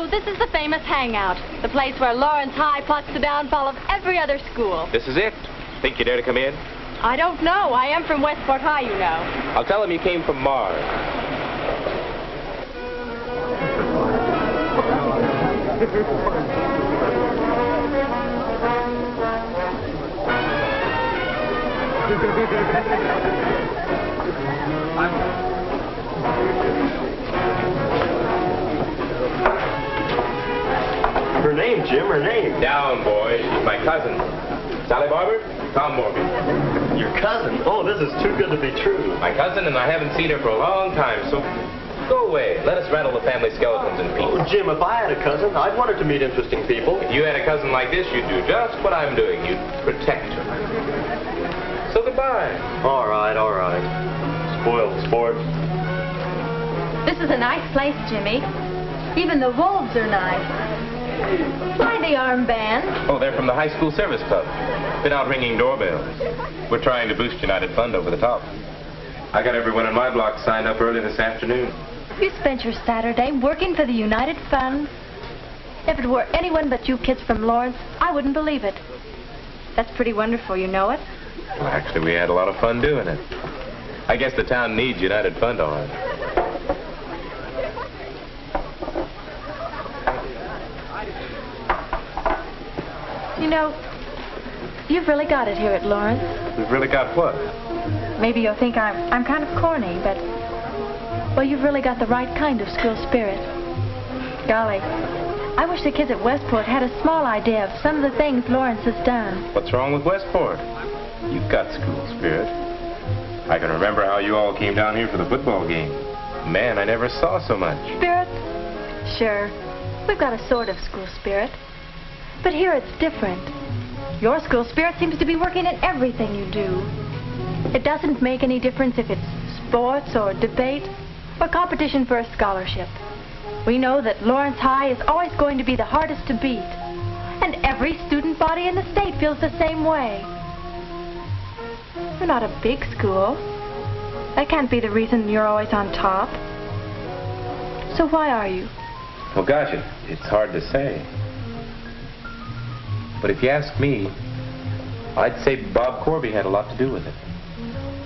So this is the famous hangout, the place where Lawrence High plots the downfall of every other school. This is it. Think you dare to come in? I don't know. I am from Westport High, you know. I'll tell him you came from Mars. Her name, Jim, her name. Down, boys. She's my cousin. Sally Barber, Tom Morgan. Your cousin? Oh, this is too good to be true. My cousin, and I haven't seen her for a long time, so go away. Let us rattle the family skeletons in peace. Oh, Jim, if I had a cousin, I'd want her to meet interesting people. If you had a cousin like this, you'd do just what I'm doing. You'd protect her. So goodbye. All right, all right. Spoiled sport. This is a nice place, Jimmy. Even the wolves are nice. Why the armband? Oh, they're from the high school service club. Been out ringing doorbells. We're trying to boost United Fund over the top. I got everyone in my block signed up early this afternoon. You spent your Saturday working for the United Fund? If it were anyone but you kids from Lawrence, I wouldn't believe it. That's pretty wonderful, you know it? Well, actually, we had a lot of fun doing it. I guess the town needs United Fund on it. You know, you've really got it here at Lawrence. We've really got what? Maybe you'll think I'm kind of corny, but, well, you've really got the right kind of school spirit. Golly, I wish the kids at Westport had a small idea of some of the things Lawrence has done. What's wrong with Westport? You've got school spirit. I can remember how you all came down here for the football game. Man, I never saw so much. Spirit? Sure. We've got a sort of school spirit. But here it's different. Your school spirit seems to be working in everything you do. It doesn't make any difference if it's sports or debate or competition for a scholarship. We know that Lawrence High is always going to be the hardest to beat. And every student body in the state feels the same way. You're not a big school. That can't be the reason you're always on top. So why are you? Well, gosh, it's hard to say. But if you ask me, I'd say Bob Corby had a lot to do with it.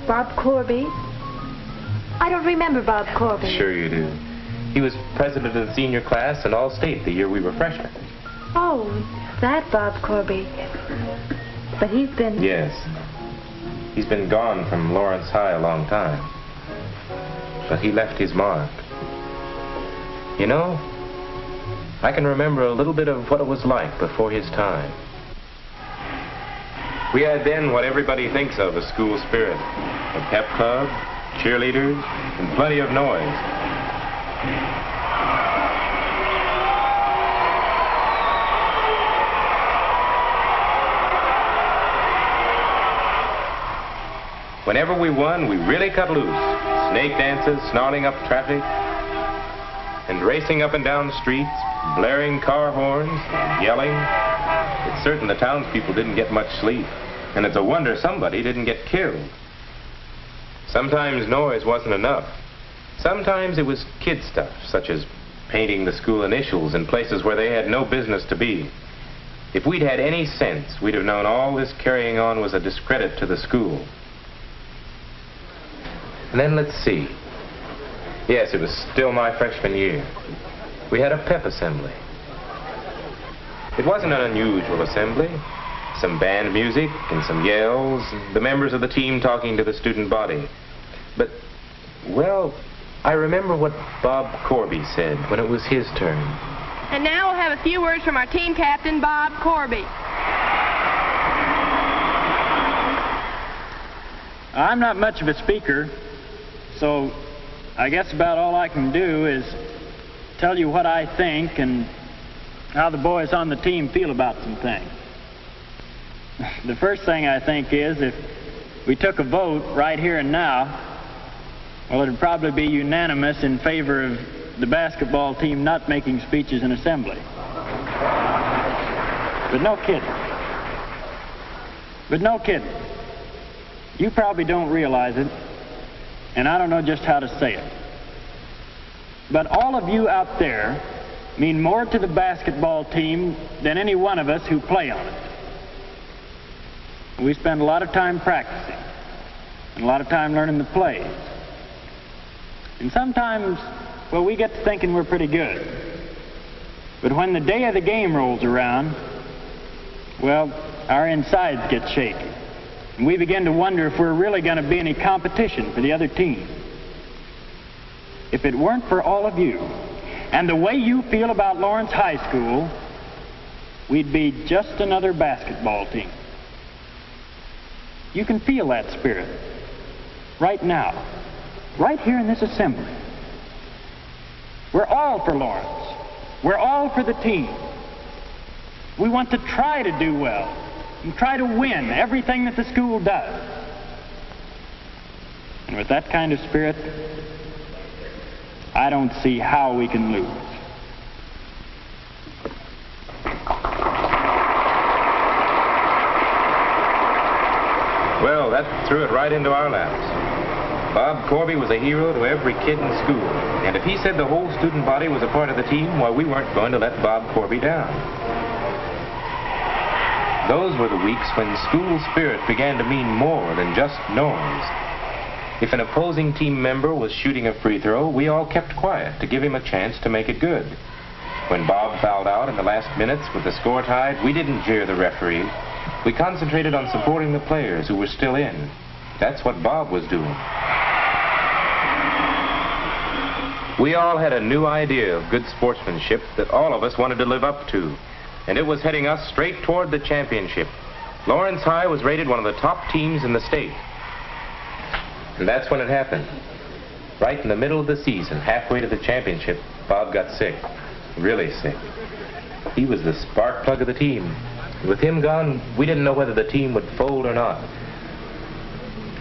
Bob Corby? I don't remember Bob Corby. Sure you do. He was president of the senior class and all-state the year we were freshmen. Oh, that Bob Corby. But he's been... Yes. He's been gone from Lawrence High a long time. But he left his mark. You know, I can remember a little bit of what it was like before his time. We had then what everybody thinks of as school spirit. A pep club, cheerleaders, and plenty of noise. Whenever we won, we really cut loose. Snake dances, snarling up traffic, and racing up and down the streets, blaring car horns, and yelling. It's certain the townspeople didn't get much sleep, and it's a wonder somebody didn't get killed. Sometimes noise wasn't enough. Sometimes it was kid stuff, such as painting the school initials in places where they had no business to be. If we'd had any sense, we'd have known all this carrying on was a discredit to the school. And then let's see. Yes, it was still my freshman year. We had a pep assembly. It wasn't an unusual assembly. Some band music and some yells, and the members of the team talking to the student body. But, well, I remember what Bob Corby said when it was his turn. And now we'll have a few words from our team captain, Bob Corby. I'm not much of a speaker, so I guess about all I can do is tell you what I think and how the boys on the team feel about some things. The first thing I think is if we took a vote right here and now, well, it'd probably be unanimous in favor of the basketball team not making speeches in assembly. But no kidding. But no kidding. You probably don't realize it, and I don't know just how to say it. But all of you out there mean more to the basketball team than any one of us who play on it. We spend a lot of time practicing and a lot of time learning the plays. And sometimes, well, we get to thinking we're pretty good. But when the day of the game rolls around, well, our insides get shaky. And we begin to wonder if we're really going to be any competition for the other team. If it weren't for all of you and the way you feel about Lawrence High School, we'd be just another basketball team. You can feel that spirit right now, right here in this assembly. We're all for Lawrence. We're all for the team. We want to try to do well and try to win everything that the school does. And with that kind of spirit, I don't see how we can lose. Well, that threw it right into our laps. Bob Corby was a hero to every kid in school. And if he said the whole student body was a part of the team, well, we weren't going to let Bob Corby down. Those were the weeks when school spirit began to mean more than just noise. If an opposing team member was shooting a free throw, we all kept quiet to give him a chance to make it good. When Bob fouled out in the last minutes with the score tied, we didn't jeer the referee. We concentrated on supporting the players who were still in. That's what Bob was doing. We all had a new idea of good sportsmanship that all of us wanted to live up to, and it was heading us straight toward the championship. Lawrence High was rated one of the top teams in the state. And that's when it happened. Right in the middle of the season, halfway to the championship, Bob got sick. Really sick. He was the spark plug of the team. With him gone, we didn't know whether the team would fold or not.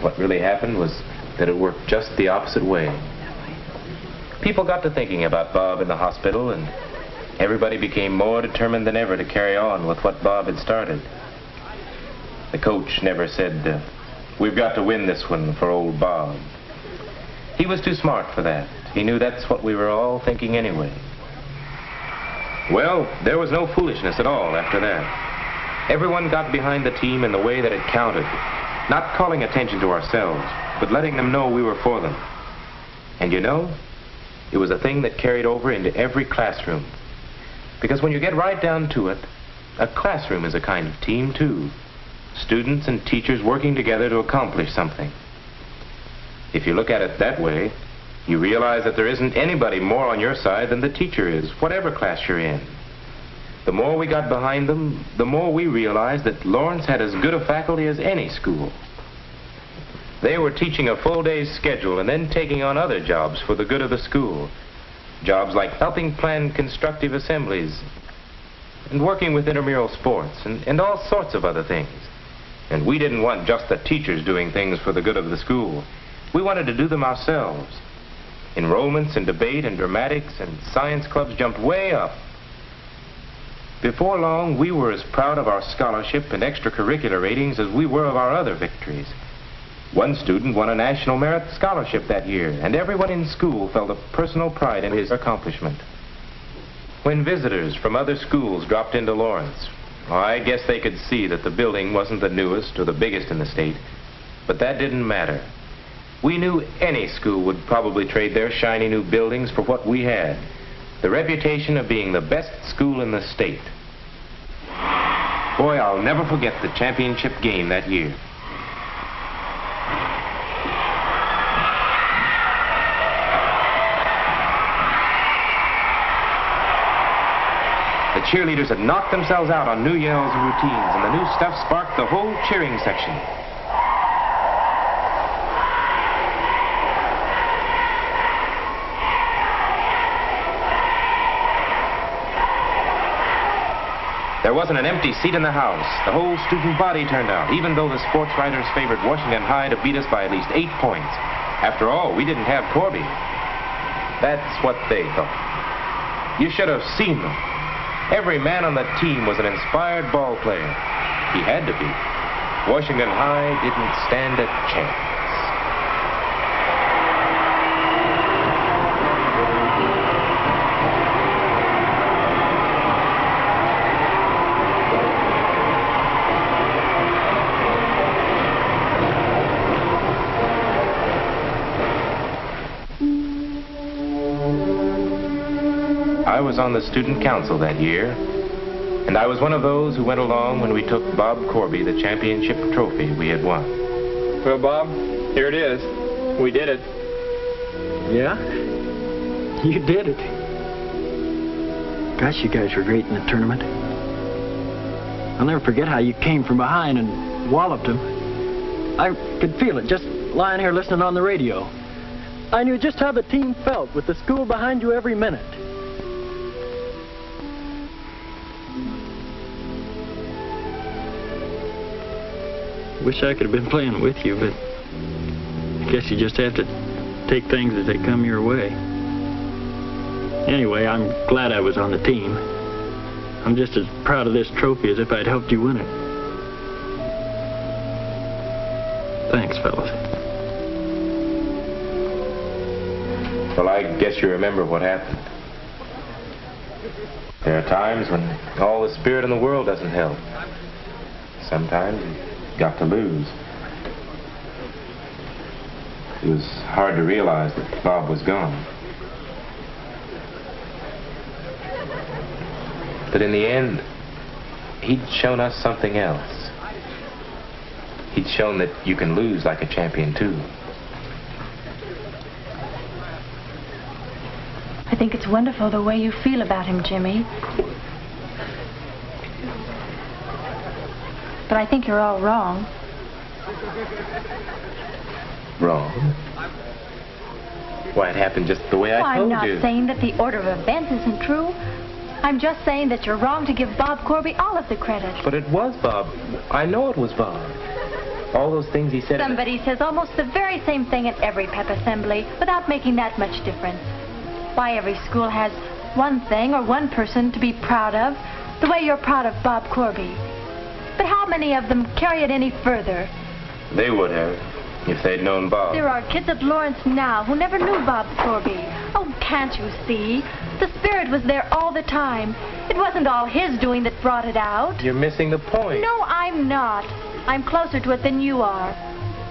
What really happened was that it worked just the opposite way. People got to thinking about Bob in the hospital, and everybody became more determined than ever to carry on with what Bob had started. The coach never said, "We've got to win this one for old Bob." He was too smart for that. He knew that's what we were all thinking anyway. Well, there was no foolishness at all after that. Everyone got behind the team in the way that it counted, not calling attention to ourselves, but letting them know we were for them. And you know, it was a thing that carried over into every classroom. Because when you get right down to it, a classroom is a kind of team too. Students and teachers working together to accomplish something. If you look at it that way, you realize that there isn't anybody more on your side than the teacher is, whatever class you're in. The more we got behind them, the more we realized that Lawrence had as good a faculty as any school. They were teaching a full day's schedule and then taking on other jobs for the good of the school. Jobs like helping plan constructive assemblies and working with intramural sports and all sorts of other things. And we didn't want just the teachers doing things for the good of the school. We wanted to do them ourselves. Enrollments in debate and dramatics and science clubs jumped way up. Before long, we were as proud of our scholarship and extracurricular ratings as we were of our other victories. One student won a National Merit Scholarship that year, and everyone in school felt a personal pride in his accomplishment. When visitors from other schools dropped into Lawrence, well, I guess they could see that the building wasn't the newest or the biggest in the state, but that didn't matter. We knew any school would probably trade their shiny new buildings for what we had, the reputation of being the best school in the state. Boy, I'll never forget the championship game that year. The cheerleaders had knocked themselves out on new yells and routines, and the new stuff sparked the whole cheering section. There wasn't an empty seat in the house. The whole student body turned out, even though the sports writers favored Washington High to beat us by at least 8 points. After all, we didn't have Corby. That's what they thought. You should have seen them. Every man on the team was an inspired ball player. He had to be. Washington High didn't stand a chance. I was on the student council that year, and I was one of those who went along when we took Bob Corby the championship trophy we had won. Well, Bob, here it is. We did it. Yeah? You did it. Gosh, you guys were great in the tournament. I'll never forget how you came from behind and walloped him. I could feel it just lying here listening on the radio. I knew just how the team felt with the school behind you every minute. Wish I could have been playing with you, but I guess you just have to take things as they come your way. Anyway, I'm glad I was on the team. I'm just as proud of this trophy as if I'd helped you win it. Thanks, fellas. Well, I guess you remember what happened. There are times when all the spirit in the world doesn't help. Sometimes you got to lose. It was hard to realize that Bob was gone. But in the end, he'd shown us something else. He'd shown that you can lose like a champion, too. I think it's wonderful the way you feel about him, Jimmy. But I think you're all wrong. Wrong? Why, it happened just the way I told you. I'm not saying that the order of events isn't true. I'm just saying that you're wrong to give Bob Corby all of the credit. But it was Bob. I know it was Bob. All those things he said... Somebody says almost the very same thing at every pep assembly without making that much difference. Why, every school has one thing or one person to be proud of, the way you're proud of Bob Corby. But how many of them carry it any further? They would have, if they'd known Bob. There are kids at Lawrence now who never knew Bob Corby. Oh, can't you see? The spirit was there all the time. It wasn't all his doing that brought it out. You're missing the point. No, I'm not. I'm closer to it than you are.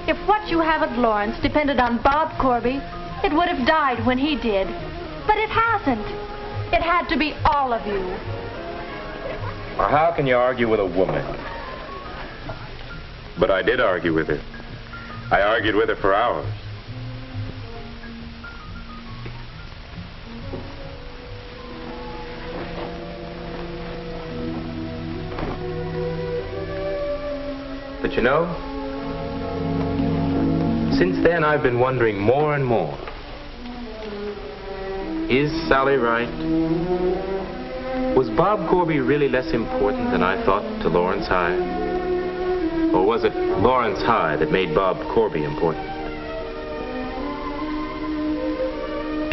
If what you have at Lawrence depended on Bob Corby, it would have died when he did. But it hasn't. It had to be all of you. Well, how can you argue with a woman? But I did argue with her. I argued with her for hours. But you know, since then I've been wondering more and more. Is Sally right? Was Bob Corby really less important than I thought to Lawrence High? Or was it Lawrence High that made Bob Corby important?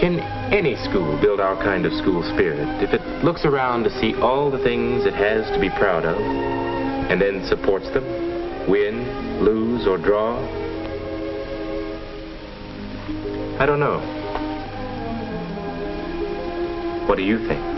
Can any school build our kind of school spirit if it looks around to see all the things it has to be proud of and then supports them, win, lose, or draw? I don't know. What do you think?